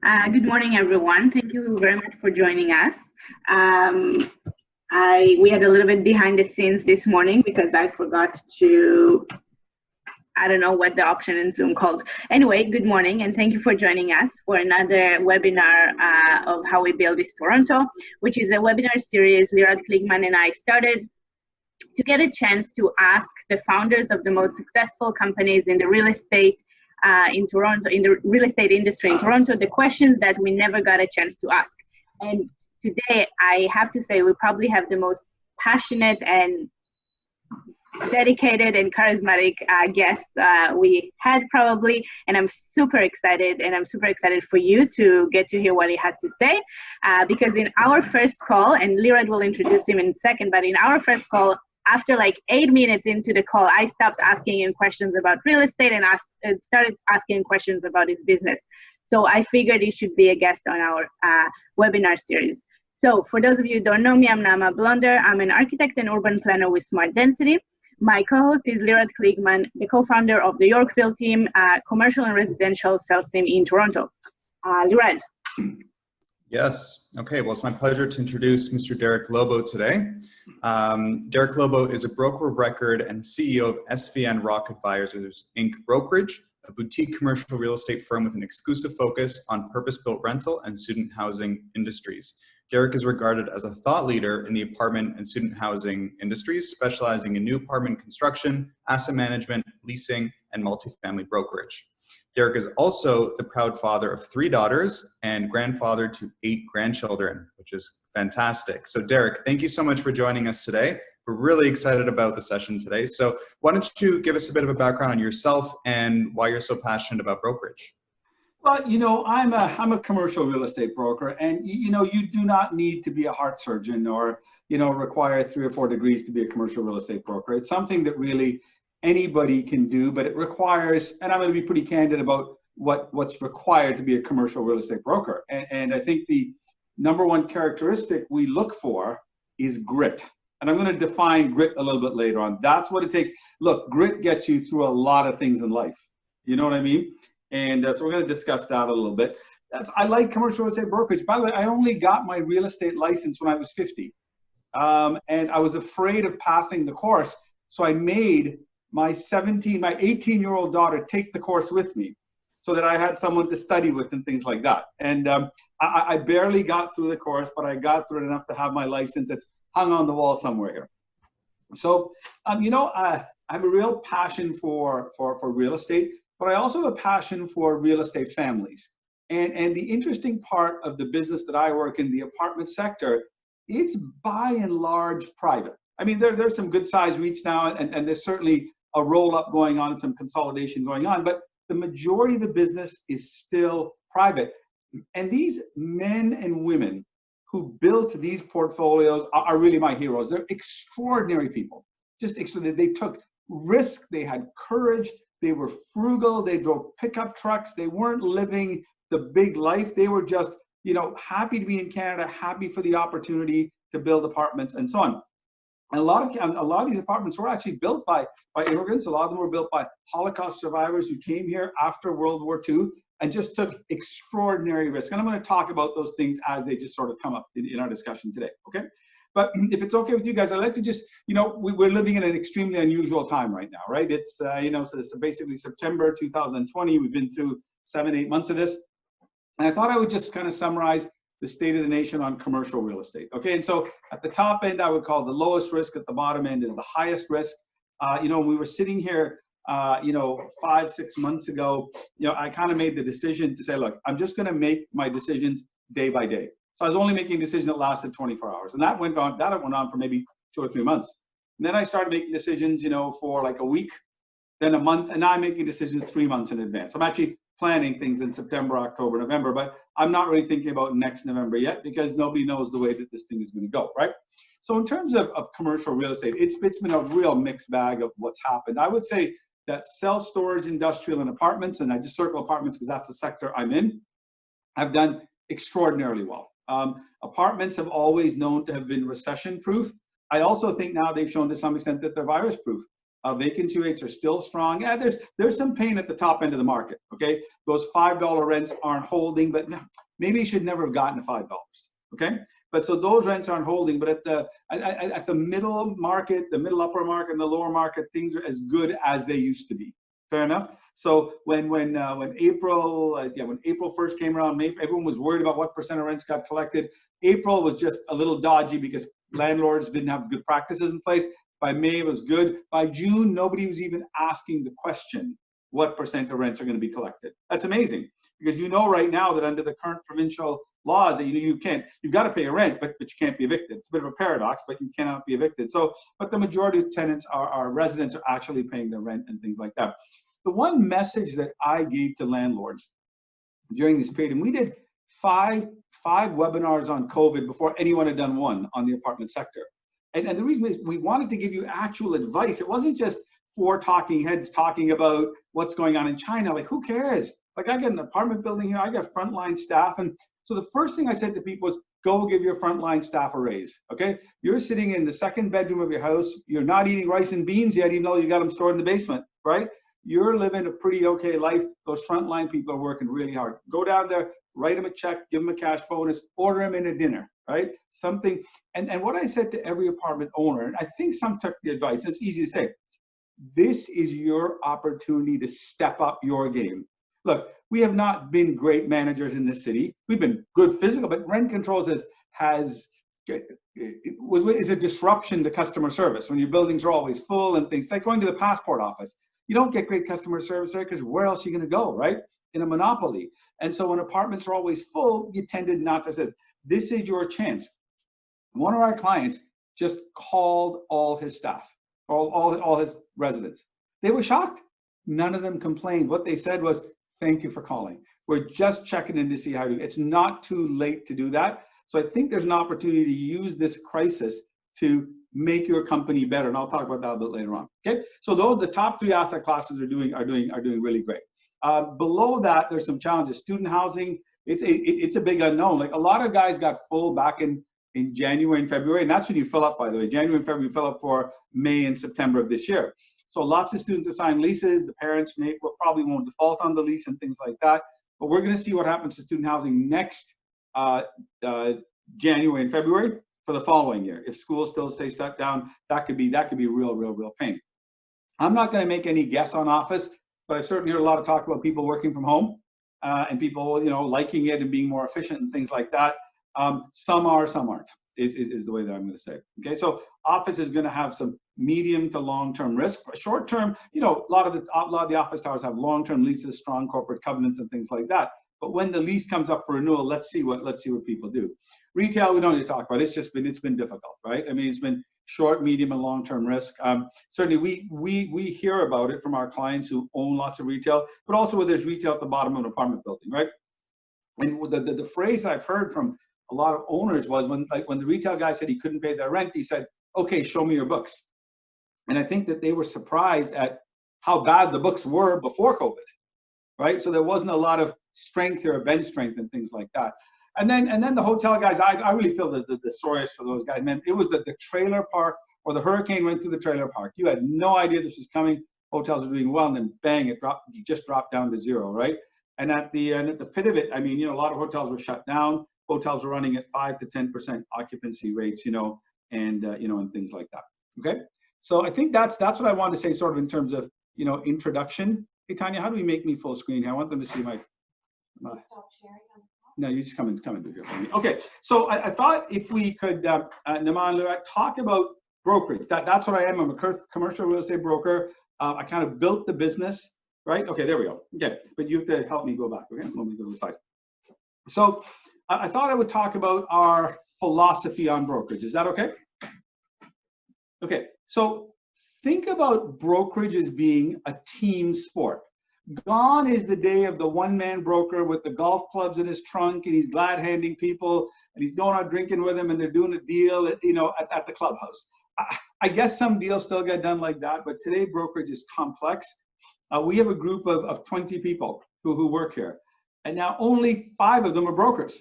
Good morning, everyone. Thank you very much for joining us. We had a little bit behind the scenes this morning because I forgot to, I don't know what the option in Zoom called. Anyway, good morning, and thank you for joining us for another webinar of How We Build This Toronto, which is a webinar series Lirat Kligman and I started to get a chance to ask the founders of the most successful companies in the real estate in Toronto, in the real estate industry in Toronto, the questions that we never got a chance to ask. And today, I have to say, we probably have the most passionate and dedicated and charismatic guest we had probably, and I'm super excited, and I'm super excited for you to get to hear what he has to say, because in our first call, and Lirat will introduce him in a second, but in our first call, after like 8 minutes into the call, I stopped asking him questions about real estate and started asking questions about his business. So I figured he should be a guest on our webinar series. So for those of you who don't know me, I'm Nama Blonder. I'm an architect and urban planner with Smart Density. My co-host is Lirat Kligman, the co-founder of the Yorkville team, commercial and residential sales team in Toronto. Lirat. Yes. Okay. Well, it's my pleasure to introduce Mr. Derek Lobo today. Derek Lobo is a broker of record and CEO of SVN Rock Advisors, Inc. Brokerage, a boutique commercial real estate firm with an exclusive focus on purpose-built rental and student housing industries. Derek is regarded as a thought leader in the apartment and student housing industries, specializing in new apartment construction, asset management, leasing, and multifamily brokerage. Derek is also the proud father of 3 daughters and grandfather to 8 grandchildren, which is fantastic. So Derek, thank you so much for joining us today. We're really excited about the session today. So why don't you give us a bit of a background on yourself and why you're so passionate about brokerage? Well, you know, I'm a commercial real estate broker, and you know, you do not need to be a heart surgeon or, you know, require 3 or 4 degrees to be a commercial real estate broker. It's something that really anybody can do, but it requires, and I'm going to be pretty candid about what's required to be a commercial real estate broker. And I think the #1 characteristic we look for is grit. And I'm going to define grit a little bit later on. That's what it takes. Look, grit gets you through a lot of things in life. You know what I mean? And so we're going to discuss that a little bit. I like commercial real estate brokerage. By the way, I only got my real estate license when I was 50. And I was afraid of passing the course. So I made my 18-year-old daughter take the course with me so that I had someone to study with and things like that. And I barely got through the course, but I got through it enough to have my license. It's hung on the wall somewhere here. So, you know, I have a real passion for real estate, but I also have a passion for real estate families. And the interesting part of the business that I work in, the apartment sector, it's by and large private. I mean, there's some good size REITs now, and there's certainly a roll-up going on, some consolidation going on, but the majority of the business is still private. And these men and women who built these portfolios are really my heroes. They're extraordinary people. Just extraordinary. They took risk, they had courage, they were frugal, they drove pickup trucks, they weren't living the big life. They were just, you know, happy to be in Canada, happy for the opportunity to build apartments and so on. And a lot of these apartments were actually built by immigrants. A lot of them were built by Holocaust survivors who came here after World War II and just took extraordinary risk. And I'm going to talk about those things as they just sort of come up in our discussion today, okay? But if it's okay with you guys, I'd like to just, you know, we're living in an extremely unusual time right now, right? It's, you know, so basically September 2020, we've been through 7-8 months of this. And I thought I would just kind of summarize the state of the nation on commercial real estate. Okay, and so at the top end, I would call the lowest risk. At the bottom end is the highest risk. You know, we were sitting here, you know, 5-6 months ago. You know, I kind of made the decision to say, look, I'm just going to make my decisions day by day. So I was only making decisions that lasted 24 hours, and that went on for maybe 2 or 3 months. And then I started making decisions, you know, for like a week, then a month, and now I'm making decisions 3 months in advance. I'm actually planning things in September, October, November, but I'm not really thinking about next November yet because nobody knows the way that this thing is going to go, right? So in terms of commercial real estate, it's been a real mixed bag of what's happened. I would say that self-storage, industrial, and apartments, and I just circle apartments because that's the sector I'm in, have done extraordinarily well. Apartments have always known to have been recession-proof. I also think now they've shown to some extent that they're virus-proof. Vacancy rates are still strong. Yeah, there's some pain at the top end of the market. Okay, those $5 rents aren't holding, but maybe you should never have gotten to $5. Okay, but so those rents aren't holding. But at the middle market, the middle upper market, and the lower market, things are as good as they used to be. Fair enough. So when April 1st came around, everyone was worried about what % of rents got collected. April was just a little dodgy because landlords didn't have good practices in place. By May, it was good. By June, nobody was even asking the question, what % of rents are going to be collected? That's amazing, because you know right now that under the current provincial laws that you've got to pay a rent, but you can't be evicted. It's a bit of a paradox, but you cannot be evicted. So, but the majority of tenants are residents are actually paying their rent and things like that. The one message that I gave to landlords during this period, and we did five webinars on COVID before anyone had done one on the apartment sector. And the reason is we wanted to give you actual advice. It wasn't just four talking heads talking about what's going on in China. Like, who cares? Like, I got an apartment building here. I got frontline staff. And so the first thing I said to people was, go give your frontline staff a raise, okay? You're sitting in the second bedroom of your house. You're not eating rice and beans yet, even though you got them stored in the basement, right? You're living a pretty okay life. Those frontline people are working really hard. Go down there, write them a check, give them a cash bonus, order them in a dinner, right? Something. And what I said to every apartment owner, and I think some took the advice, it's easy to say, this is your opportunity to step up your game. Look, we have not been great managers in this city. We've been good physical, but rent controls is a disruption to customer service when your buildings are always full and things. It's like going to the passport office. You don't get great customer service there because where else are you going to go, right? In a monopoly. And so when apartments are always full, you tended not to say, this is your chance. One of our clients just called all his staff, all his residents. They were shocked. None of them complained. What they said was, thank you for calling. We're just checking in to see how you do. It's not too late to do that. So I think there's an opportunity to use this crisis to make your company better. And I'll talk about that a bit later on. Okay. So those, the top three asset classes are doing really great. Below that, there's some challenges. Student housing, it's a big unknown. Like, a lot of guys got full back in January and February, and that's when you fill up, by the way. January and February, you fill up for May and September of this year. So lots of students assign leases. The parents probably won't default on the lease and things like that. But we're going to see what happens to student housing next January and February for the following year. If schools still stay shut down, that could be real pain. I'm not going to make any guess on office, but I've certainly heard a lot of talk about people working from home and people, liking it and being more efficient and things like that. Some are, some aren't, is the way that I'm going to say. Okay, so office is going to have some medium to long-term risk. Short term, a lot of the office towers have long-term leases, strong corporate covenants, and things like that. But when the lease comes up for renewal, let's see what people do. Retail, we don't need to talk about. It's been difficult, right? I mean, it's been short, medium, and long-term risk. Certainly, we hear about it from our clients who own lots of retail, but also where there's retail at the bottom of an apartment building, right? And the phrase that I've heard from a lot of owners was when the retail guy said he couldn't pay their rent, he said, "Okay, show me your books." And I think that they were surprised at how bad the books were before COVID, right? So there wasn't a lot of strength here, bench strength, and things like that. And then the hotel guys, I really feel the sorriest for those guys, man. It was the trailer park, or the hurricane went through the trailer park. You had no idea this was coming. Hotels are doing well, and then bang, it just dropped down to zero, right? And at the pit of it, I mean, a lot of hotels were shut down. Hotels are running at 5 to 10% occupancy rates, and things like that. Okay, so I think that's what I wanted to say, sort of in terms of introduction. Hey Tanya, how do we make me full screen here? I want them to see my. Stop sharing. No, you just come and do here for me. Okay, so I thought if we could, Naman, talk about brokerage. That's what I am. I'm a commercial real estate broker. I kind of built the business, right? Okay, there we go. Okay, but you have to help me go back. Okay, let me go to the side. So I thought I would talk about our philosophy on brokerage. Is that okay? Okay, so think about brokerage as being a team sport. Gone is the day of the one-man broker with the golf clubs in his trunk, and he's glad-handing people, and he's going out drinking with them, and they're doing a deal at the clubhouse. I guess some deals still get done like that, but today brokerage is complex. We have a group of 20 people who work here, and now only 5 of them are brokers.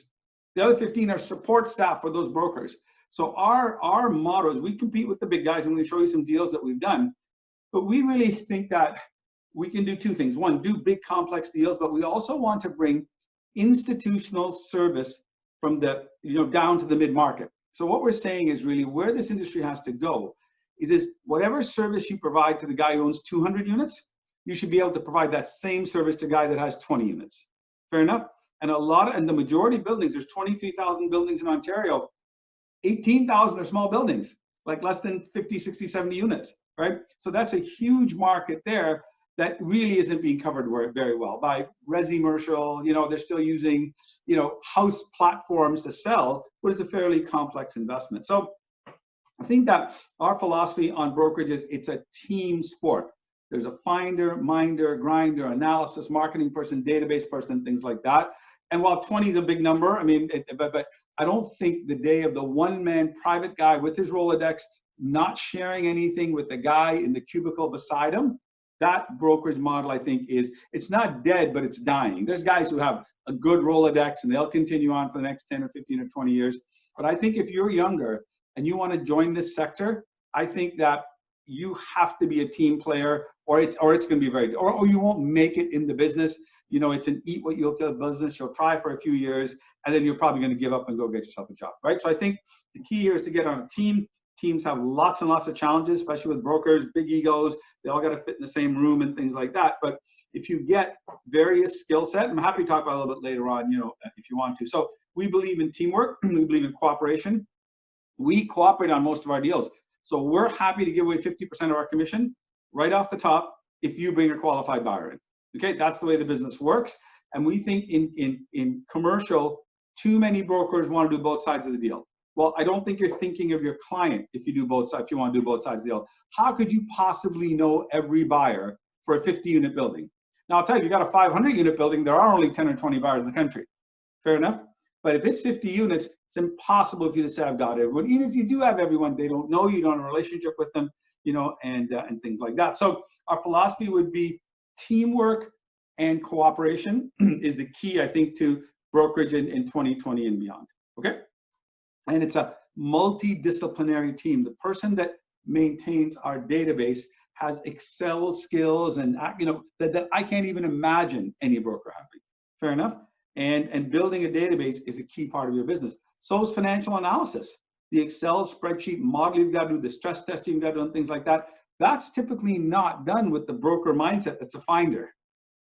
The other 15 are support staff for those brokers. So our motto is we compete with the big guys. I'm going to show you some deals that we've done. But we really think that we can do two things. One, do big complex deals, but we also want to bring institutional service from the, down to the mid-market. So what we're saying is really where this industry has to go is whatever service you provide to the guy who owns 200 units, you should be able to provide that same service to a guy that has 20 units. Fair enough? And the majority of buildings, there's 23,000 buildings in Ontario, 18,000 are small buildings, like less than 50, 60, 70 units, right? So that's a huge market there that really isn't being covered very well by resi-commercial. They're still using, house platforms to sell, but it's a fairly complex investment. So I think that our philosophy on brokerage is it's a team sport. There's a finder, minder, grinder, analysis, marketing person, database person, things like that. And while 20 is a big number, I mean, but I don't think the day of the one-man private guy with his Rolodex, not sharing anything with the guy in the cubicle beside him, that brokerage model, I think, it's not dead, but it's dying. There's guys who have a good Rolodex and they'll continue on for the next 10 or 15 or 20 years. But I think if you're younger and you want to join this sector, I think that you have to be a team player, or it's going to be or you won't make it in the business. It's an eat what you'll kill business. You'll try for a few years and then you're probably going to give up and go get yourself a job, right? So I think the key here is to get on a team. Teams have lots and lots of challenges, especially with brokers, big egos. They all got to fit in the same room and things like that. But if you get various skill set, I'm happy to talk about it a little bit later on, if you want to. So we believe in teamwork. We believe in cooperation. We cooperate on most of our deals. So we're happy to give away 50% of our commission right off the top if you bring a qualified buyer in. Okay, that's the way the business works. And we think in commercial, too many brokers want to do both sides of the deal. Well, I don't think you're thinking of your client if you do both sides, if you want to do both sides of the deal. How could you possibly know every buyer for a 50-unit building? Now, I'll tell you, if you got a 500-unit building, there are only 10 or 20 buyers in the country. Fair enough? But if it's 50 units, it's impossible for you to say, I've got everyone. Even if you do have everyone, they don't know you, don't have a relationship with them, and things like that. So our philosophy would be teamwork and cooperation is the key, I think, to brokerage in 2020 and beyond. Okay? And it's a multidisciplinary team. The person that maintains our database has Excel skills and that I can't even imagine any broker having. Fair enough? And building a database is a key part of your business. So is financial analysis. The Excel spreadsheet model you've got to do, the stress testing you've got to do, and things like that. That's typically not done with the broker mindset that's a finder.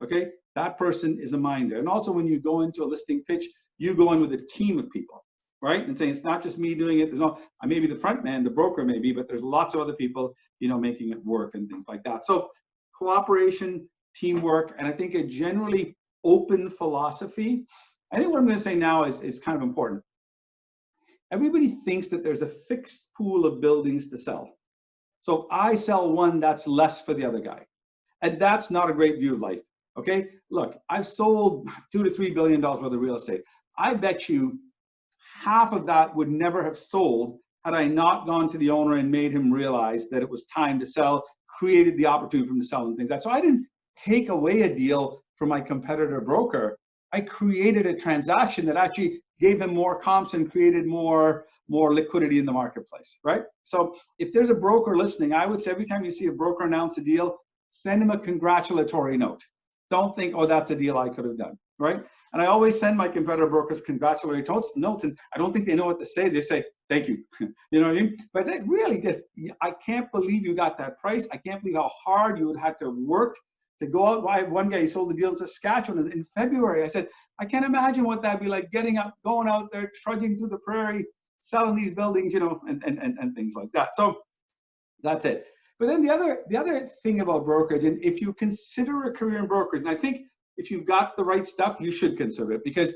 Okay? That person is a minder. And also when you go into a listing pitch, you go in with a team of people. Right? And saying it's not just me doing it. I may be the front man, the broker may be, but there's lots of other people, making it work and things like that. So cooperation, teamwork, and I think a generally open philosophy. I think what I'm going to say now is kind of important. Everybody thinks that there's a fixed pool of buildings to sell. So if I sell one, that's less for the other guy. And that's not a great view of life. Okay? Look, I've sold $2 to $3 billion worth of real estate. I bet you half of that would never have sold had I not gone to the owner and made him realize that it was time to sell, created the opportunity for him to sell and things like that. So I didn't take away a deal from my competitor broker. I created a transaction that actually gave him more comps and created more liquidity in the marketplace, right? So if there's a broker listening, I would say every time you see a broker announce a deal, send him a congratulatory note. Don't think, oh, that's a deal I could have done, right? And I always send my competitor brokers congratulatory notes, and I don't think they know what to say. They say, thank you. You know what I mean? But I say, really, I can't believe you got that price. I can't believe how hard you would have to work to go out. One guy, he sold the deal in Saskatchewan in February. I said, I can't imagine what that'd be like, getting up, going out there, trudging through the prairie, selling these buildings, and things like that. So that's it. But then the other thing about brokerage, and if you consider a career in brokerage, and I think if you've got the right stuff, you should consider it, because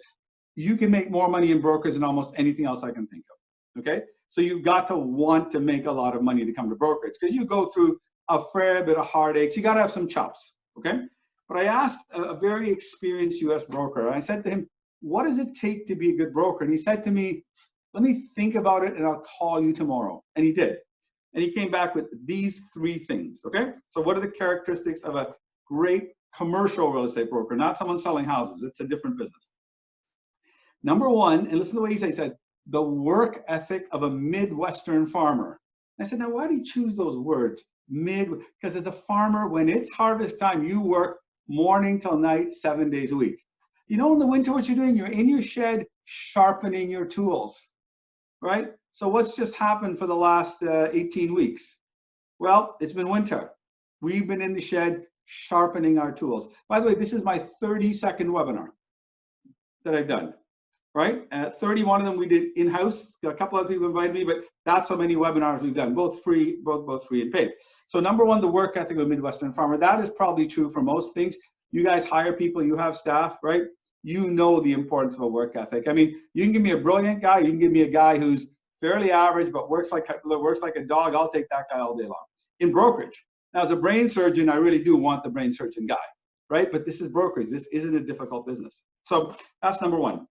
you can make more money in brokers than almost anything else I can think of. Okay? So you've got to want to make a lot of money to come to brokerage, because you go through a fair bit of heartaches. You got to have some chops. Okay? But I asked a very experienced US broker, and I said to him, what does it take to be a good broker? And he said to me, let me think about it and I'll call you tomorrow. And he did. And he came back with these 3 things, okay? So what are the characteristics of a great commercial real estate broker, not someone selling houses? It's a different business. Number 1, and listen to the way he said, the work ethic of a Midwestern farmer. And I said, now why do you choose those words? because as a farmer, when it's harvest time, you work morning till night, 7 days a week. You know, in the winter, what you're doing, you're in your shed sharpening your tools, right? So what's just happened for the last 18 weeks? Well, it's been winter. We've been in the shed sharpening our tools. By the way, this is my 32nd webinar that I've done, right? 31 of them we did in-house. A couple of people invited me, but that's how many webinars we've done, both free, both free and paid. So number one, the work ethic of a Midwestern farmer. That is probably true for most things. You guys hire people, you have staff, right? You know the importance of a work ethic. I mean, you can give me a brilliant guy, you can give me a guy who's fairly average, but works like a dog. I'll take that guy all day long. In brokerage, now as a brain surgeon, I really do want the brain surgeon guy, right? But this is brokerage. This isn't a difficult business. So that's number one.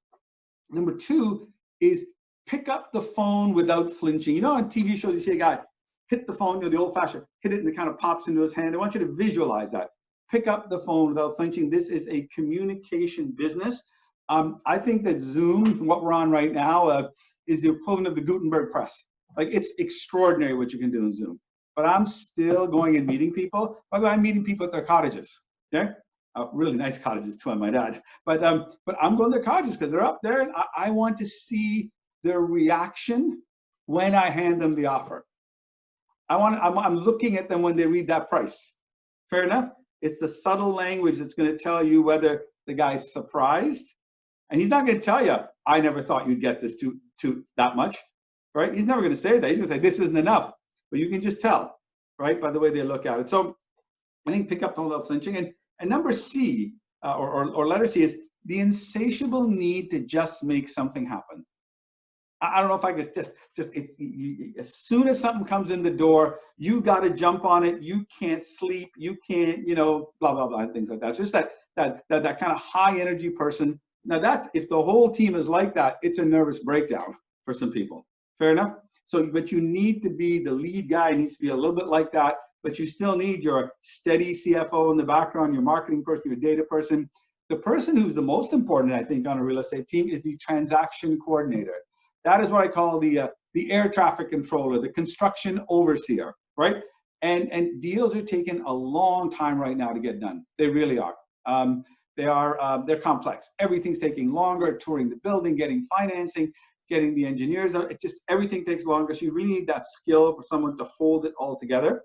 Number two is pick up the phone without flinching. You know, on TV shows, you see a guy hit the phone, you know, the old fashioned, hit it and it kind of pops into his hand. I want you to visualize that. Pick up the phone without flinching. This is a communication business. I think that Zoom, what we're on right now, is the equivalent of the Gutenberg press. Like, it's extraordinary what you can do in Zoom. But I'm still going and meeting people. By the way, I'm meeting people at their cottages. Okay, really nice cottages too, I might add. But I'm going to their cottages because they're up there, and I want to see their reaction when I hand them the offer. I'm looking at them when they read that price. Fair enough. It's the subtle language that's going to tell you whether the guy's surprised. And he's not going to tell you, I never thought you'd get this to that much, right? He's never going to say that. He's going to say, this isn't enough. But you can just tell, right, by the way they look at it. So I think pick up the without flinching. And number C, or letter C, is the insatiable need to just make something happen. I don't know if I could as soon as something comes in the door, you got to jump on it. You can't sleep. You can't, you know, blah, blah, blah, and things like that. So just that kind of high energy person. Now that's, if the whole team is like that, it's a nervous breakdown for some people. Fair enough. So, but you need to be the lead guy, needs to be a little bit like that, but you still need your steady CFO in the background, your marketing person, your data person. The person who's the most important, I think, on a real estate team is the transaction coordinator. That is what I call the air traffic controller, the construction overseer, right? And deals are taking a long time right now to get done. They really are. They're complex. Everything's taking longer, touring the building, getting financing, getting the engineers out. It just, everything takes longer. So you really need that skill for someone to hold it all together.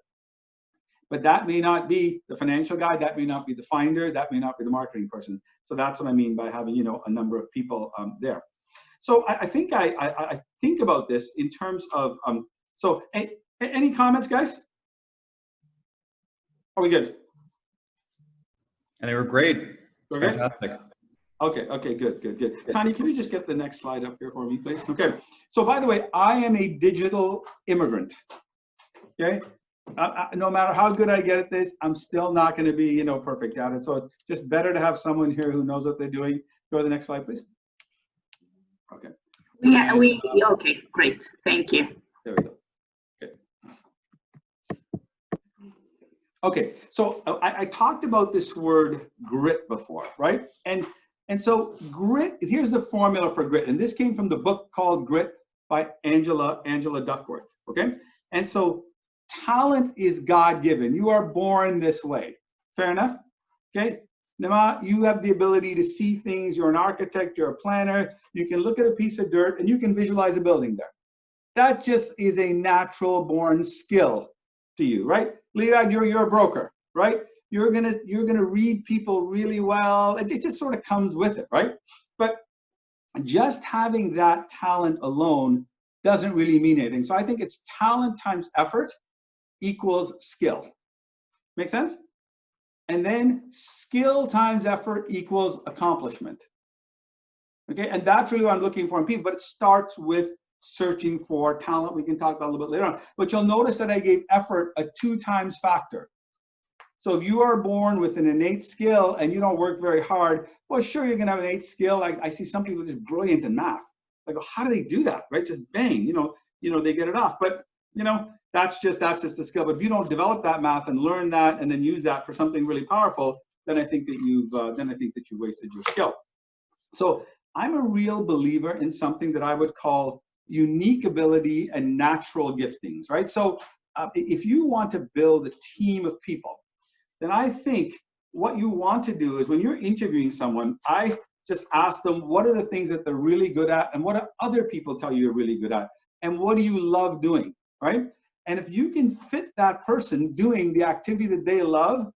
But that may not be the financial guy, that may not be the finder, that may not be the marketing person. So that's what I mean by having, you know, a number of people there. So I think I think about this in terms of, so any comments, guys? Are we good? And they were great. It's fantastic. Okay, good. Tanya, can you just get the next slide up here for me, please? Okay, so by the way, I am a digital immigrant, okay? No matter how good I get at this, I'm still not gonna be, you know, perfect at it. So it's just better to have someone here who knows what they're doing. Go to the next slide, please. Okay. Yeah, okay, great. Thank you. There we go. Okay, so I talked about this word grit before, right? And so grit, here's the formula for grit. And this came from the book called Grit by Angela Duckworth, okay? And so talent is God-given. You are born this way. Fair enough? Okay? Nama, you have the ability to see things. You're an architect, you're a planner. You can look at a piece of dirt and you can visualize a building there. That just is a natural born skill to you, right? Leonard, you're a broker, right? You're gonna read people really well. It just sort of comes with it, right? But just having that talent alone doesn't really mean anything. So I think it's talent times effort equals skill. Make sense? And then skill times effort equals accomplishment. Okay, and that's really what I'm looking for in people, but it starts with searching for talent. We can talk about a little bit later on, but you'll notice that I gave effort a 2 times factor. So if you are born with an innate skill and you don't work very hard, well, sure, you're gonna have an innate skill. I see some people just brilliant in math. Like, how do they do that, right? Just bang, you know, they get it off. But, you know, that's just the skill. But if you don't develop that math and learn that and then use that for something really powerful, then I think that you've wasted your skill. So I'm a real believer in something that I would call unique ability and natural giftings, right? So if you want to build a team of people, then I think what you want to do is when you're interviewing someone, I just ask them, what are the things that they're really good at, and what do other people tell you you're really good at, and what do you love doing, right? And if you can fit that person doing the activity that they love,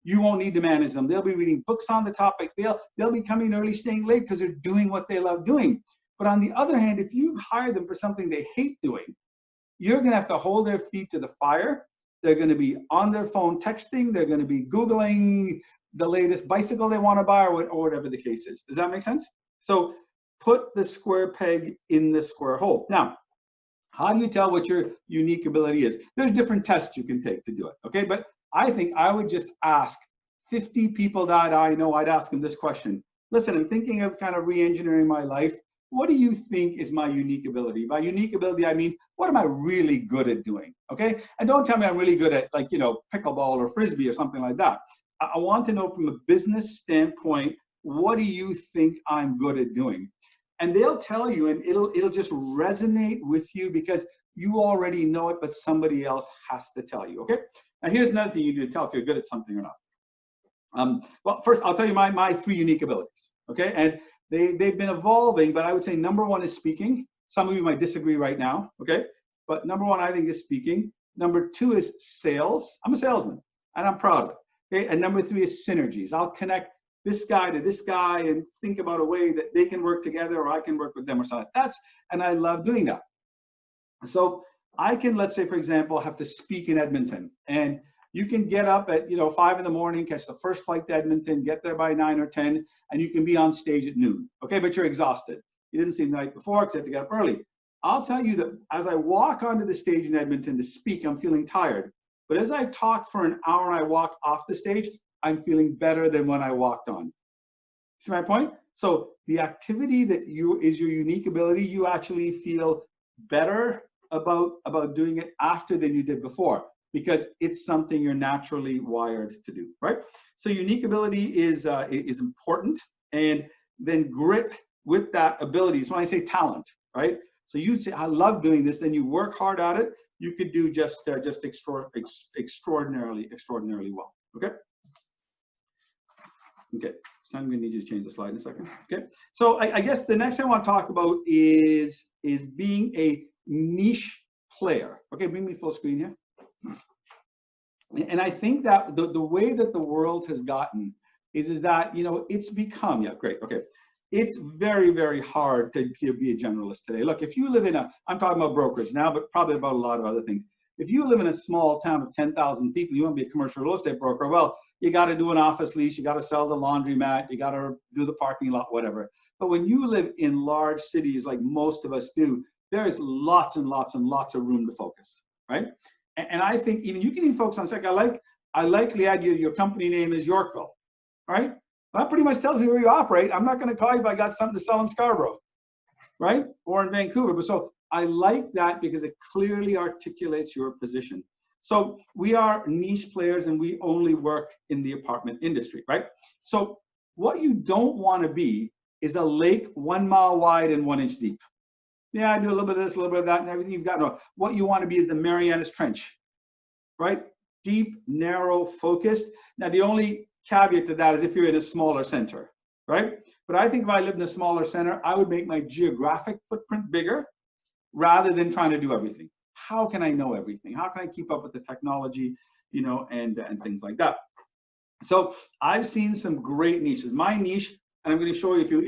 you won't need to manage them. They'll be reading books on the topic. They'll be coming early, staying late because they're doing what they love doing. But on the other hand, if you hire them for something they hate doing, you're going to have to hold their feet to the fire. They're going to be on their phone texting. They're going to be Googling the latest bicycle they want to buy or whatever the case is. Does that make sense? So put the square peg in the square hole. Now, how do you tell what your unique ability is? There's different tests you can take to do it, okay? But I think I would just ask 50 people that I know, I'd ask them this question. Listen, I'm thinking of kind of re-engineering my life. What do you think is my unique ability? By unique ability, I mean, what am I really good at doing, okay? And don't tell me I'm really good at, like, you know, pickleball or frisbee or something like that. I want to know from a business standpoint, what do you think I'm good at doing? And they'll tell you, and it'll just resonate with you because you already know it, but somebody else has to tell you, okay? Now, here's another thing you do to tell if you're good at something or not. Well, first, I'll tell you my 3 unique abilities, okay? And they've been evolving, but I would say number 1 is speaking. Some of you might disagree right now, okay? But number 1, I think, is speaking. Number 2 is sales. I'm a salesman, and I'm proud of it, okay? And number 3 is synergies. I'll connect this guy to this guy and think about a way that they can work together or I can work with them or something. And I love doing that. So I can, let's say, for example, have to speak in Edmonton, and you can get up at 5 in the morning, catch the first flight to Edmonton, get there by 9 or 10, and you can be on stage at noon. Okay, but you're exhausted. You didn't see the night before because you had to get up early. I'll tell you that as I walk onto the stage in Edmonton to speak, I'm feeling tired. But as I talk for an hour and I walk off the stage, I'm feeling better than when I walked on. See my point? So the activity that is your unique ability, you actually feel better about doing it after than you did before, because it's something you're naturally wired to do, right? So unique ability is important, and then grit with that ability is when I say talent, right? So you'd say, I love doing this, then you work hard at it, you could do just extraordinarily well, okay? Okay, so I'm going to need you to change the slide in a second. Okay, so I guess the next thing I want to talk about is being a niche player. Okay, bring me full screen here. And I think that the way that the world has gotten is that, it's become, yeah, great, okay. It's very, very hard to be a generalist today. Look, if you live in I'm talking about brokerage now, but probably about a lot of other things. If you live in a small town of 10,000 people, you want to be a commercial real estate broker, well, you got to do an office lease, you got to sell the laundromat, you got to do the parking lot, whatever. But when you live in large cities like most of us do, there is lots and lots and lots of room to focus, right? And I think you can even focus on a second. I likely add your company name is Yorkville, right? That pretty much tells me where you operate. I'm not going to call you if I got something to sell in Scarborough, right? Or in Vancouver. But so I like that because it clearly articulates your position. So we are niche players and we only work in the apartment industry, right? So what you don't want to be is a lake 1 mile wide and 1 inch deep. Yeah, I do a little bit of this, a little bit of that, and everything you've got. No, what you want to be is the Marianas Trench, right? Deep, narrow, focused. Now, the only caveat to that is if you're in a smaller center, right? But I think if I lived in a smaller center, I would make my geographic footprint bigger rather than trying to do everything. How can I know everything? How can I keep up with the technology, and things like that? So I've seen some great niches. My niche, and I'm going to show you a few,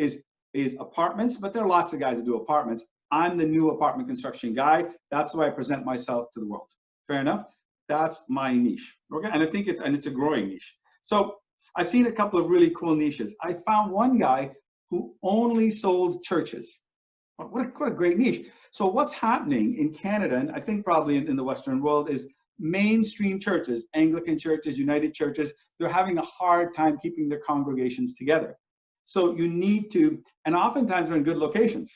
is apartments, but there are lots of guys that do apartments. I'm the new apartment construction guy. That's the way I present myself to the world. Fair enough? That's my niche. Okay, and I think it's a growing niche. So I've seen a couple of really cool niches. I found one guy who only sold churches. What a great niche. So what's happening in Canada, and I think probably in the Western world, is mainstream churches, Anglican churches, United churches, they're having a hard time keeping their congregations together. So you need to, and oftentimes they're in good locations,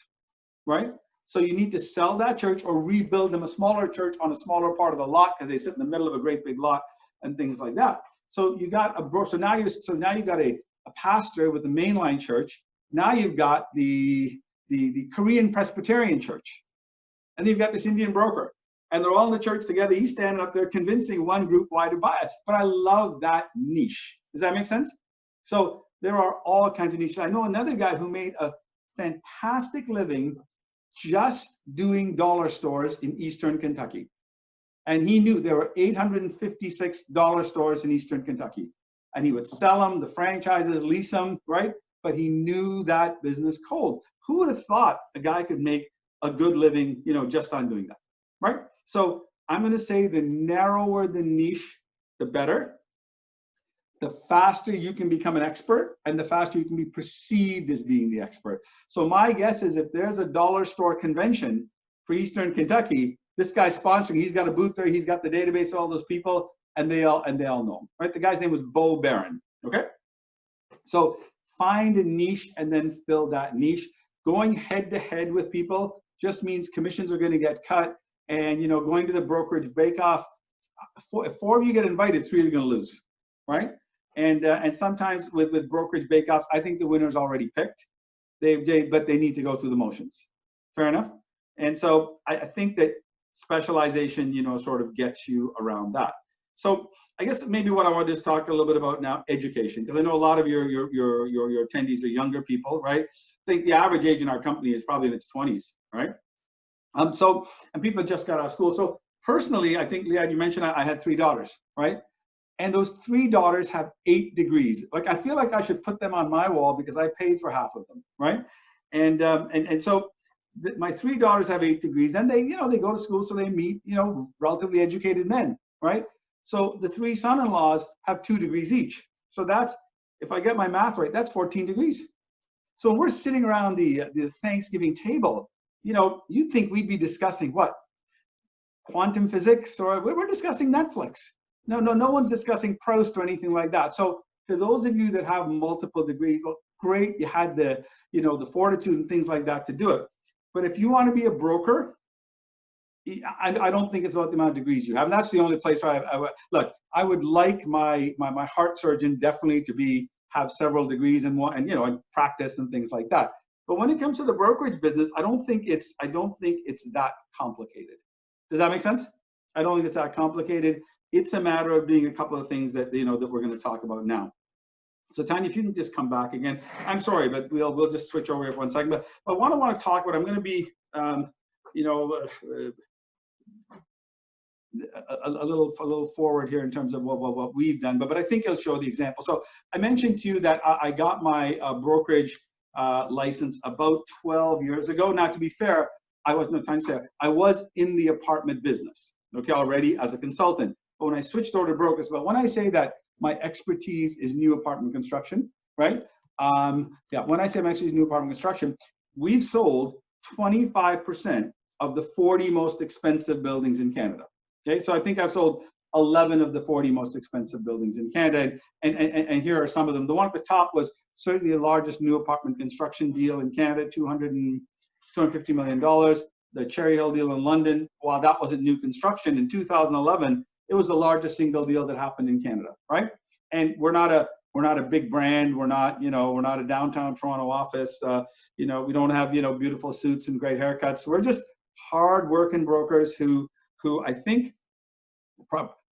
right? So you need to sell that church or rebuild them a smaller church on a smaller part of the lot because they sit in the middle of a great big lot and things like that. So you got so now you got a pastor with the mainline church. Now you've got the Korean Presbyterian church, and then you've got this Indian broker, and they're all in the church together. He's standing up there convincing one group why to buy it. But I love that niche. Does that make sense? So there are all kinds of niches. I know another guy who made a fantastic living just doing dollar stores in Eastern Kentucky. And he knew there were 856 dollar stores in Eastern Kentucky. And he would sell them, the franchises, lease them, right? But he knew that business cold. Who would have thought a guy could make a good living, you know, just on doing that, right? So I'm going to say the narrower the niche, the better. The faster you can become an expert, and the faster you can be perceived as being the expert. So my guess is if there's a dollar store convention for Eastern Kentucky, this guy's sponsoring, he's got a booth there, he's got the database of all those people, and they all know him, right? The guy's name was Bo Barron, okay? So find a niche and then fill that niche. Going head to head with people just means commissions are going to get cut, and you know, going to the brokerage bake-off, if 4 of you get invited, 3 are going to lose, right? And sometimes with brokerage bake-offs, I think the winner's already picked, but they need to go through the motions. Fair enough? And so I think that specialization, you know, sort of gets you around that. So I guess maybe what I want to just talk a little bit about now, education, because I know a lot of your attendees are younger people, right? I think the average age in our company is probably in its 20s, right? And people just got out of school. So personally, I think, Leah, you mentioned I had 3 daughters, right? And those 3 daughters have 8 degrees. Like, I feel like I should put them on my wall because I paid for half of them, right? And so my 3 daughters have 8 degrees. Then they, you know, they go to school, so they meet, you know, relatively educated men, right? So the 3 son-in-laws have 2 degrees each. So that's, if I get my math right, that's 14 degrees. So when we're sitting around the Thanksgiving table, you know, you'd think we'd be discussing what? Quantum physics, or we're discussing Netflix. No one's discussing Proust or anything like that. So for those of you that have multiple degrees, well, great, you had the, you know, the fortitude and things like that to do it. But if you want to be a broker, I don't think it's about the amount of degrees you have. And that's the only place where look, I would like my heart surgeon definitely to have several degrees and you know, and practice and things like that. But when it comes to the brokerage business, I don't think it's that complicated. Does that make sense? I don't think it's that complicated. It's a matter of being a couple of things that, you know, that we're going to talk about now. So Tanya, if you can just come back again. I'm sorry, but we'll just switch over here for 1 second. But what I want to talk about, I'm going to be, you know, a little forward here in terms of what we've done. But I think I'll show the example. So I mentioned to you that I got my brokerage license about 12 years ago. Now, to be fair, I was in the apartment business, okay, already as a consultant. But when I switched over to brokers, but when I say that my expertise is new apartment construction, right? When I say my expertise is new apartment construction, we've sold 25% of the 40 most expensive buildings in Canada. Okay, so I think I've sold 11 of the 40 most expensive buildings in Canada, and here are some of them. The one at the top was certainly the largest new apartment construction deal in Canada, $250 million. The Cherryhill deal in London, while that wasn't new construction, in 2011, it was the largest single deal that happened in Canada, right? And we're not a big brand. We're not a downtown Toronto office. You know, we don't have, you know, beautiful suits and great haircuts. We're just hard-working brokers who I think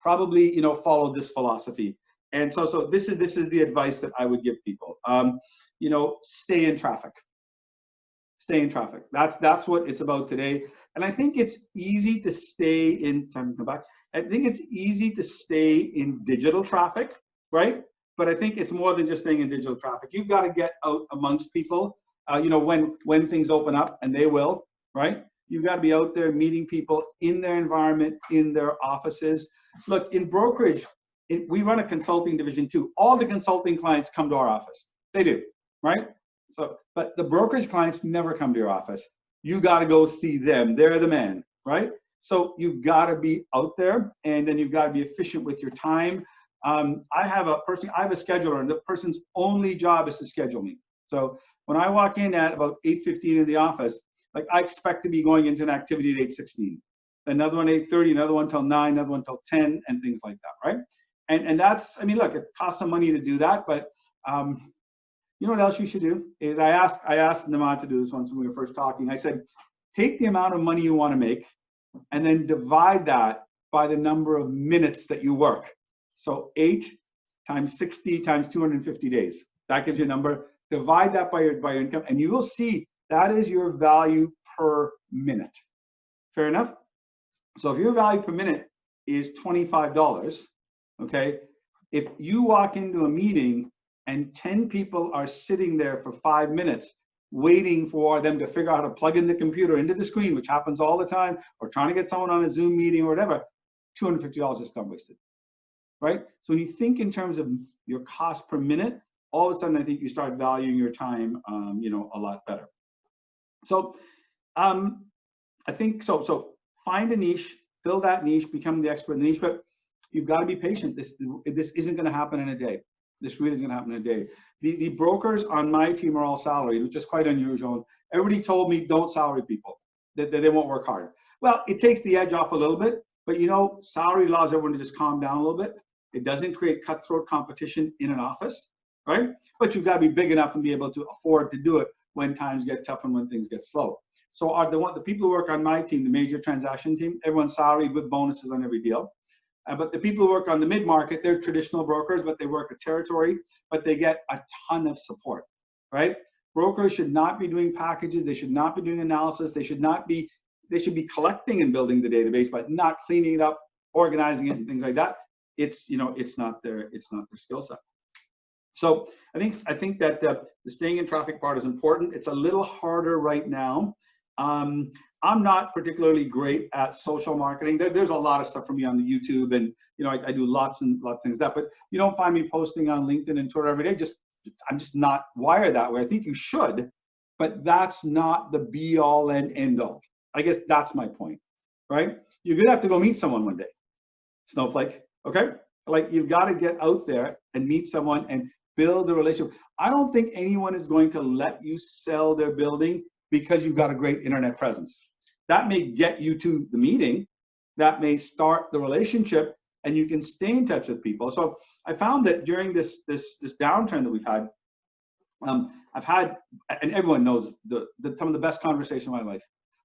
probably, you know, follow this philosophy. And so this is the advice that I would give people. You know, stay in traffic. Stay in traffic. That's what it's about today. And I think it's easy to stay in. Time to come back. I think it's easy to stay in digital traffic, right? But I think it's more than just staying in digital traffic. You've got to get out amongst people. You know, when things open up, and they will, right? You've got to be out there meeting people in their environment, in their offices. Look, in brokerage, we run a consulting division too. All the consulting clients come to our office. They do, right? So, but the brokerage clients never come to your office. You got to go see them. They're the man, right? So you've got to be out there, and then you've got to be efficient with your time. I have a scheduler, and the person's only job is to schedule me. So when I walk in at about 8:15 in the office, like, I expect to be going into an activity at 8:16, another one 8:30, another one till 9, another one till 10, and things like that, right? And that's, I mean, look, it costs some money to do that, but you know what else you should do is I asked Naman to do this once when we were first talking. I said, take the amount of money you want to make and then divide that by the number of minutes that you work. So 8 times 60 times 250 days. That gives you a number. Divide that by your income, and you will see that is your value per minute. Fair enough? So if your value per minute is $25, okay, if you walk into a meeting and 10 people are sitting there for 5 minutes waiting for them to figure out how to plug in the computer into the screen, which happens all the time, or trying to get someone on a Zoom meeting or whatever, $250 is time wasted, right? So when you think in terms of your cost per minute, all of a sudden I think you start valuing your time, you know, a lot better. So I think so find a niche, fill that niche, become the expert in the niche, but you've got to be patient. This isn't going to happen in a day. This really is going to happen in a day. The brokers on my team are all salaried, which is quite unusual. Everybody told me don't salary people, that they won't work hard. Well, it takes the edge off a little bit, but you know, salary allows everyone to just calm down a little bit. It doesn't create cutthroat competition in an office, right? But you've got to be big enough and be able to afford to do it when times get tough and when things get slow. So the people who work on my team, the major transaction team, everyone's salaried with bonuses on every deal. But the people who work on the mid-market, they're traditional brokers, but they work a territory, but they get a ton of support, right? Brokers should not be doing packages. They should not be doing analysis. They should be collecting and building the database, but not cleaning it up, organizing it and things like that. It's, you know, it's not their skill set. So I think that the staying in traffic part is important. It's a little harder right now. I'm not particularly great at social marketing. There's a lot of stuff for me on the YouTube, and you know, I do lots of things like that. But you don't find me posting on LinkedIn and Twitter every day. I'm just not wired that way. I think you should, but that's not the be all and end all. I guess that's my point, right? You're gonna have to go meet someone one day, Snowflake. Okay, like you've got to get out there and meet someone and build a relationship. I don't think anyone is going to let you sell their building because you've got a great internet presence. That may get you to the meeting, that may start the relationship, and you can stay in touch with people. So I found that during this downturn that we've had, I've had, and everyone knows, some of the best conversations of my life.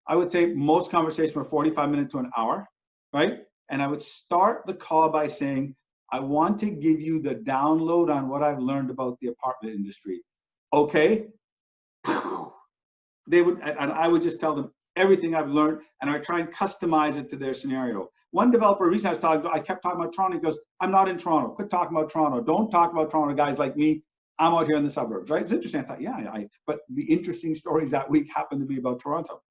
I would say most conversations were 45 minutes to an hour, right? And I would start the call by saying, I want to give you the download on what I've learned about the apartment industry. Okay? They would, and I would just tell them everything I've learned, and I try and customize it to their scenario. One developer recently I kept talking about Toronto. He goes, I'm not in Toronto. Quit talking about Toronto. Don't talk about Toronto, guys like me. I'm out here in the suburbs, right? It's interesting. I thought, yeah, but the interesting stories that week happened to be about Toronto.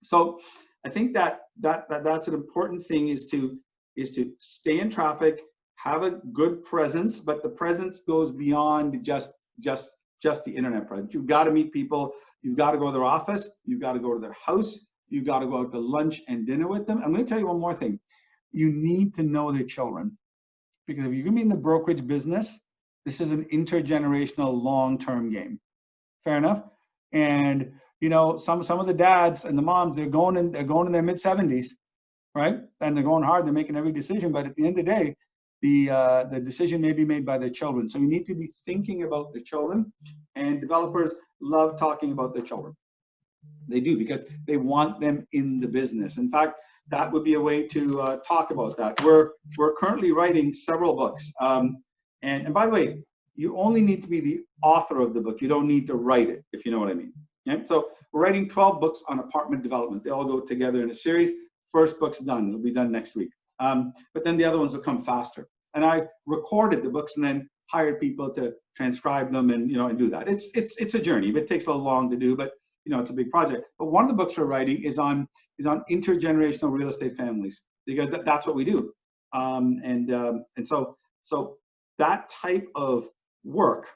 So I think that's an important thing, is to stay in traffic, have a good presence, but the presence goes beyond just the internet presence. You've got to meet people. You've got to go to their office. You've got to go to their house. You've got to go out to lunch and dinner with them. I'm going to tell you one more thing. You need to know their children, because if you're going to be in the brokerage business, this is an intergenerational long-term game. Fair enough. And you know, some of the dads and the moms, they're going in their mid-70s, right? And they're going hard. They're making every decision. But at the end of the day, the decision may be made by their children. So you need to be thinking about the children, and developers love talking about their children. They do, because they want them in the business. In fact, that would be a way to talk about that. We're currently writing several books. And by the way, you only need to be the author of the book. You don't need to write it, if you know what I mean. Yeah? So we're writing 12 books on apartment development. They all go together in a series. First book's done. It'll be done next week. But then the other ones will come faster. And I recorded the books and then hired people to transcribe them and, you know, and do that. It's a journey. It takes a little long to do, but you know, it's a big project. But one of the books we're writing is on intergenerational real estate families, because that's what we do. And so that type of work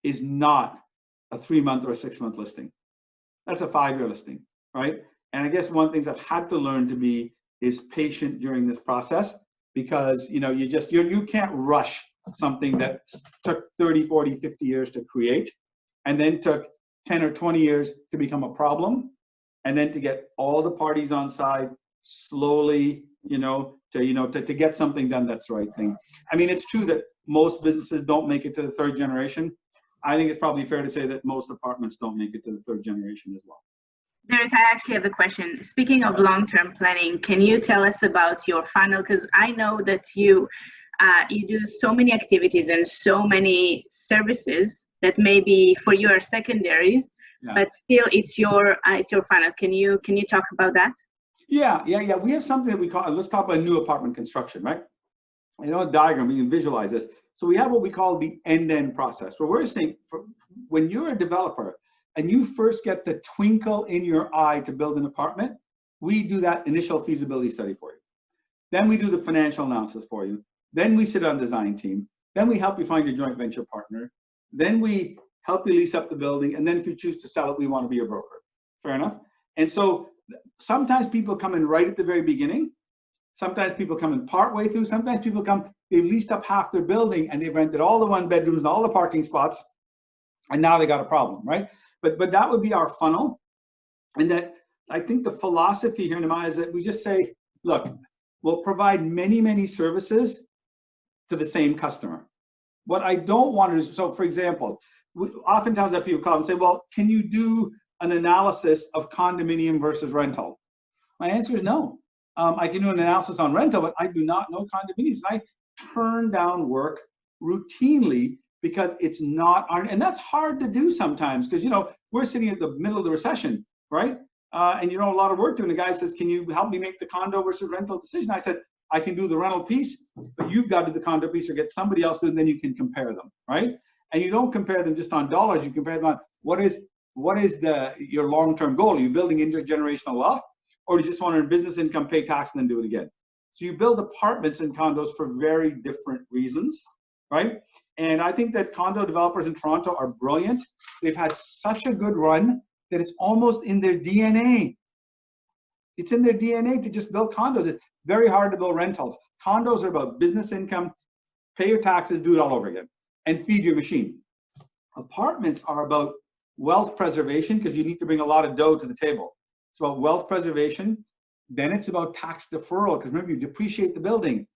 is not a 3-month or a 6-month listing. That's a 5-year listing, right? And I guess one of the things I've had to learn to be is patient during this process, because you know, you can't rush something that took 30, 40, 50 years to create, and then took 10 or 20 years to become a problem, and then to get all the parties on side slowly, to get something done that's the right thing. I mean, it's true that most businesses don't make it to the 3rd generation. I think it's probably fair to say that most apartments don't make it to the 3rd generation as well. Derek, I actually have a question. Speaking of long-term planning, can you tell us about your funnel? Because I know that you do so many activities and so many services that maybe for you are secondaries, but still it's your funnel. Can you talk about that? Yeah. We have something that we call, let's talk about new apartment construction, right? You know, a diagram, we can visualize this. So we have what we call the end-to-end process, where we're saying when you're a developer and you first get the twinkle in your eye to build an apartment, we do that initial feasibility study for you. Then we do the financial analysis for you. Then we sit on the design team. Then we help you find your joint venture partner. Then we help you lease up the building. And then if you choose to sell it, we want to be your broker. Fair enough? And so sometimes people come in right at the very beginning. Sometimes people come in part way through. Sometimes people come, they've leased up half their building and they've rented all the one bedrooms and all the parking spots. And now they got a problem, right? But that would be our funnel. And that I think the philosophy here, Nama, is that we just say, look, we'll provide many, many services to the same customer. What I don't want to do, so for example, oftentimes that people call and say, well, can you do an analysis of condominium versus rental? My answer is no. I can do an analysis on rental, but I do not know condominiums. I turn down work routinely because it's not, and that's hard to do sometimes because, you know, we're sitting at the middle of the recession, right? And you know, a lot of work doing. The guy says, can you help me make the condo versus rental decision? I said, I can do the rental piece, but you've got to do the condo piece or get somebody else to do, and then you can compare them, right? And you don't compare them just on dollars, you compare them on what is your long-term goal? Are you building intergenerational wealth, or do you just want to earn business income, pay tax, and then do it again? So you build apartments and condos for very different reasons, right? And I think that condo developers in Toronto are brilliant. They've had such a good run that it's almost in their DNA. It's in their DNA to just build condos. It's very hard to build rentals. Condos are about business income, pay your taxes, do it all over again, and feed your machine. Apartments are about wealth preservation because you need to bring a lot of dough to the table. It's about wealth preservation. Then it's about tax deferral because remember, you depreciate the building.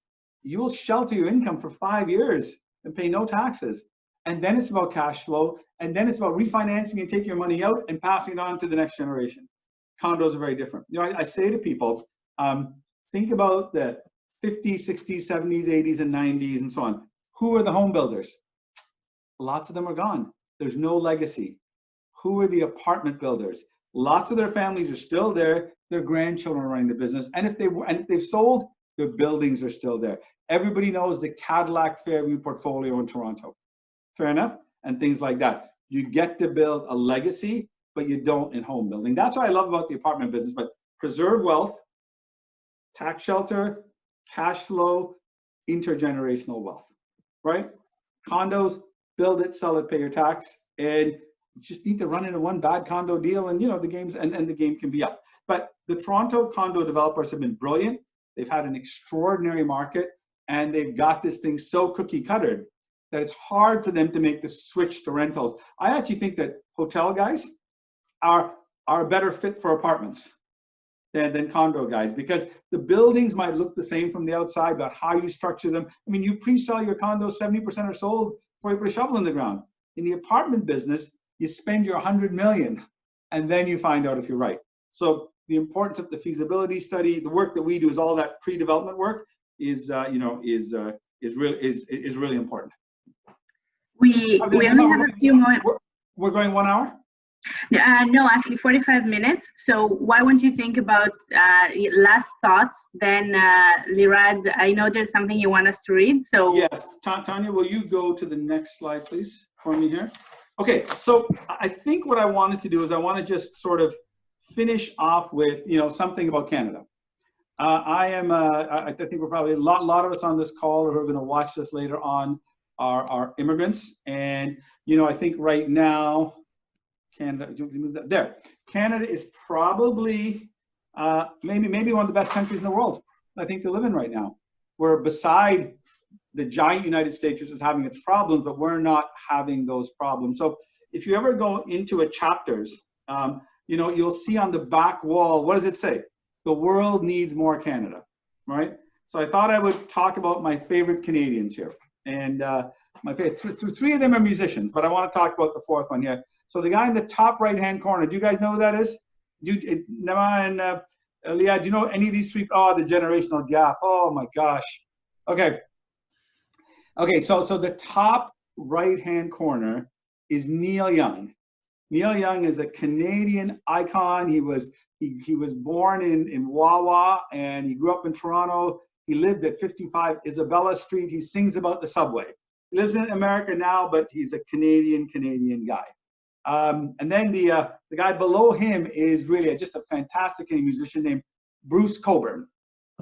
You will shelter your income for 5 years and pay no taxes. And then it's about cash flow. And then it's about refinancing and taking your money out and passing it on to the next generation. Condos are very different. You know, I say to people, think about the 50s, 60s, 70s, 80s, and 90s, and so on. Who are the home builders? Lots of them are gone. There's no legacy. Who are the apartment builders? Lots of their families are still there. Their grandchildren are running the business. And if they've sold, their buildings are still there. Everybody knows the Cadillac Fairview portfolio in Toronto. Fair enough? And things like that. You get to build a legacy, but you don't in home building. That's what I love about the apartment business, but preserve wealth, tax shelter, cash flow, intergenerational wealth, right? Condos, build it, sell it, pay your tax, and you just need to run into one bad condo deal and, you know, the game's, and the game can be up. But the Toronto condo developers have been brilliant. They've had an extraordinary market, and they've got this thing so cookie cuttered that it's hard for them to make the switch to rentals. I actually think that hotel guys are a better fit for apartments than condo guys, because the buildings might look the same from the outside, but how you structure them. I mean, you pre-sell your condos, 70% are sold before you put a shovel in the ground. In the apartment business, you spend your 100 million and then you find out if you're right. So the importance of the feasibility study, the work that we do is all that pre-development work is really important. We only have a few more. We're going 1 hour? No, actually 45 minutes. So why won't you think about last thoughts? Then Lirad, I know there's something you want us to read. So yes, Tanya, will you go to the next slide, please, for me here? Okay, so I think what I wanted to do is I want to just sort of finish off with, you know, something about Canada. I think we're probably a lot of us on this call who are going to watch this later on are immigrants, and you know, I think right now, Canada, there. Canada is probably maybe one of the best countries in the world, I think, to live in right now. We're beside the giant United States, which is having its problems, but we're not having those problems. So if you ever go into a chapters, you know, you'll see on the back wall, what does it say? The world needs more Canada, right? So I thought I would talk about my favorite Canadians here. And my favorite, three of them are musicians, but I want to talk about the fourth one here. So the guy in the top right-hand corner, do you guys know who that is? Nema and Leah, do you know any of these three? Oh, the generational gap. Oh my gosh. Okay. Okay, so the top right-hand corner is Neil Young. Neil Young is a Canadian icon. He was born in Wawa, and he grew up in Toronto. He lived at 55 Isabella Street. He sings about the subway. He lives in America now, but he's a Canadian guy. And then the guy below him is really just a fantastic musician named Bruce Cockburn.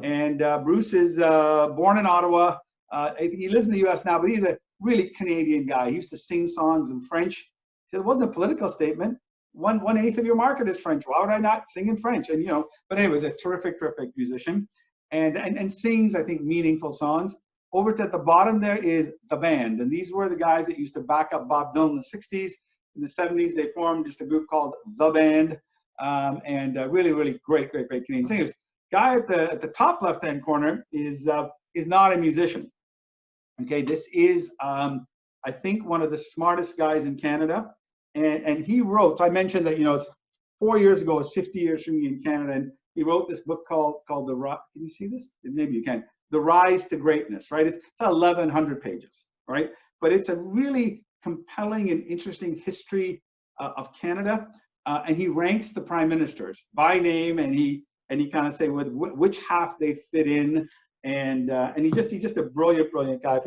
And Bruce is born in Ottawa. I think he lives in the U.S. now, but he's a really Canadian guy. He used to sing songs in French. He said it wasn't a political statement. 1/8 of your market is French. Why would I not sing in French? And but anyways, a terrific musician, and sings, I think, meaningful songs. Over at the bottom there is the band, and these were the guys that used to back up Bob Dylan in the 60s. In the 70s, they formed just a group called The Band, and really great Canadian singers. Guy at the top left-hand corner is not a musician. Okay, this is I think one of the smartest guys in Canada, and he wrote. So I mentioned that it's 4 years ago. It's 50 years for me in Canada, and he wrote this book called The Rise. Can you see this? Maybe you can. The Rise to Greatness. Right? It's 1,100 pages. Right? But it's a really compelling and interesting history of Canada, and he ranks the prime ministers by name, and he kind of say with which half they fit in, and he's just a brilliant guy.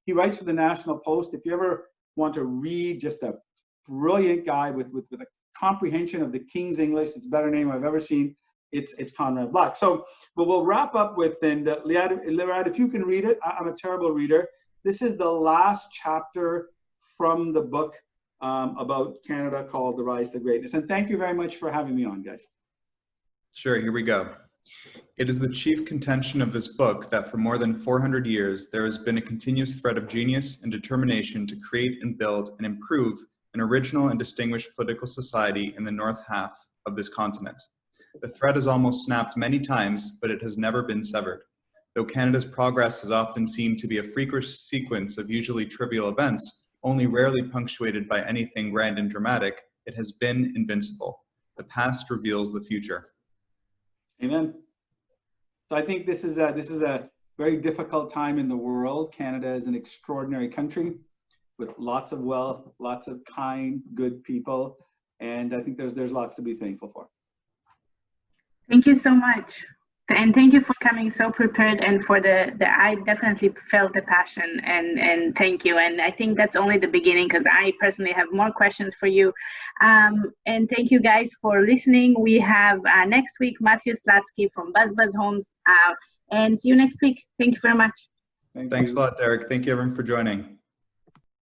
He writes for the National Post. If you ever want to read just a brilliant guy with a comprehension of the King's English, it's a better name I've ever seen. It's Conrad Black. So, but we'll wrap up with, and Liad, if you can read it. I'm a terrible reader. This is the last chapter from the book about Canada called The Rise to Greatness. And thank you very much for having me on, guys. Sure, here we go. It is the chief contention of this book that for more than 400 years, there has been a continuous thread of genius and determination to create and build and improve an original and distinguished political society in the north half of this continent. The thread has almost snapped many times, but it has never been severed. Though Canada's progress has often seemed to be a freakish sequence of usually trivial events, only rarely punctuated by anything grand and dramatic, it has been invincible. The past reveals the future. Amen. So I think this is a very difficult time in the world. Canada is an extraordinary country with lots of wealth, lots of kind, good people, and I think there's lots to be thankful for. Thank you so much. And thank you for coming so prepared, and for I definitely felt the passion, and thank you. And I think that's only the beginning, because I personally have more questions for you. And thank you guys for listening. We have next week Matthew Slatsky from Buzz Homes, and see you next week. Thank you very much. Thanks a lot, Derek. Thank you everyone for joining.